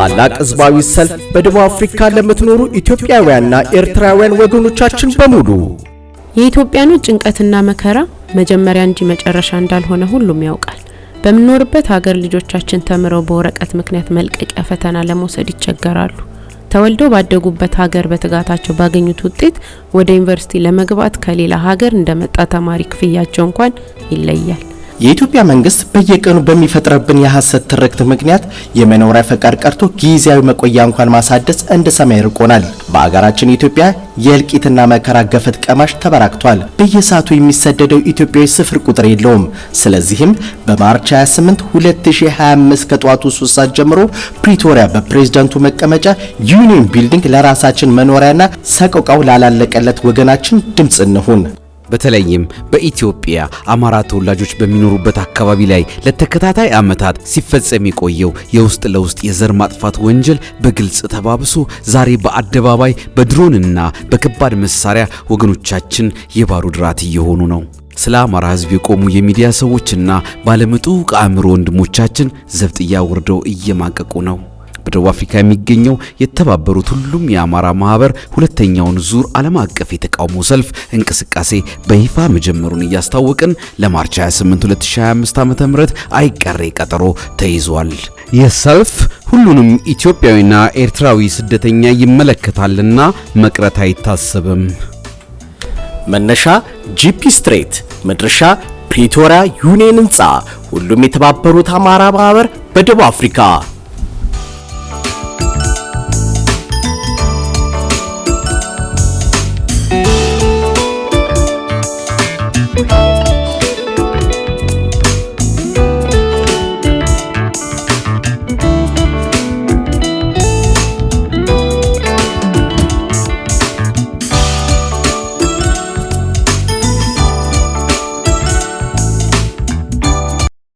ታላቅ ህዝባዊ ሰልፍ በደቡብ አፍሪካ ለምትኖሩ ኢትዮጵያውያንና ኤርትራውያን ወገኖቻችን በሙሉ የኢትዮጵያኑ ጭንቀትና መከራ መጀመሪያ እንጂ መጨረሻ እንዳልሆነ ሁሉም ያውቃል። በመኖርበት ሀገር ልጆቻችን ተምረው በወረቀት ምክንያት መልቀቂያ ፈተና ለመውሰድ ይቸገራሉ። ተወልደው ባደጉበት ሀገር በትጋታቸው ባገኙት ውጤት ወደ ዩኒቨርሲቲ ለመግባት ከሌላ ሀገር እንደመጣ ተማሪ ክፍያቸው እንኳን ይለያል። የኢትዮጵያ መንግስት በየቀኑ በሚፈጥረብን የሐሰት ትርክት ምክንያት የመኖሪያ ፈቃድ ቀርቶ ጊዜያዊ መቆያ እንኳን ማሳደስ እንደ ሰማይ ርቆናል። በአገራችን ኢትዮጵያ የእልቂትና መከራ ገፈት ቀማሽ ተበራክቷል። በየሰዓቱ የሚሰደደው ኢትዮጵያዊ ስፍር ቁጥር የለውም። ስለዚህም በማርች 28 2025 ከጧቱ 3 ሰዓት ጀምሮ ፕሪቶሪያ በፕሬዝዳንቱ መቀመጫ ዩኒየን ቢልዲንግ ለራሳችን መኖሪያና ሰቆቃው ላላለቀለት ወገናችን ድምጽ እንሁን። በተለይም በኢትዮጵያ አማራ ተወላጆች በሚኖሩበት አካባቢ ላይ ለተከታታይ ዓመታት ሲፈጸም የቆየው የውስጥ ለውስጥ የዘር ማጥፋት ወንጀል በግልጽ ተባብሶ ዛሬ በአደባባይ በድሮንና በከባድ መሳሪያ ወገኖቻችን የባሩድ ራት እየሆኑ ነው። ስለ አማራ ሕዝብ የቆሙ የሚዲያ ሰዎችና ባለምጡቅ አእምሮ ወንድሞቻችን ዘብጥያ ወርደው እየማቀቁ ነው። በደቡብ አፍሪካ የሚገኘው የተባበሩት ሁሉም የአማራ ማህበር ሁለተኛውን ዙር ዓለም አቀፍ የተቃውሞ ሰልፍ እንቅስቃሴ በይፋ መጀመሩን እያስታወቅን ለማርች 28 2025 ዓ.ም አይቀሬ ቀጠሮ ተይዟል። ይህ ሰልፍ ሁሉንም ኢትዮጵያዊና ኤርትራዊ ስደተኛ ይመለከታልና መቅረት አይታሰብም። መነሻ ጂፒ ስትሬት፣ መድረሻ ፕሪቶሪያ ዩኒየን ህንጻ፣ ሁሉም የተባበሩት አማራ ማህበር በደቡብ አፍሪካ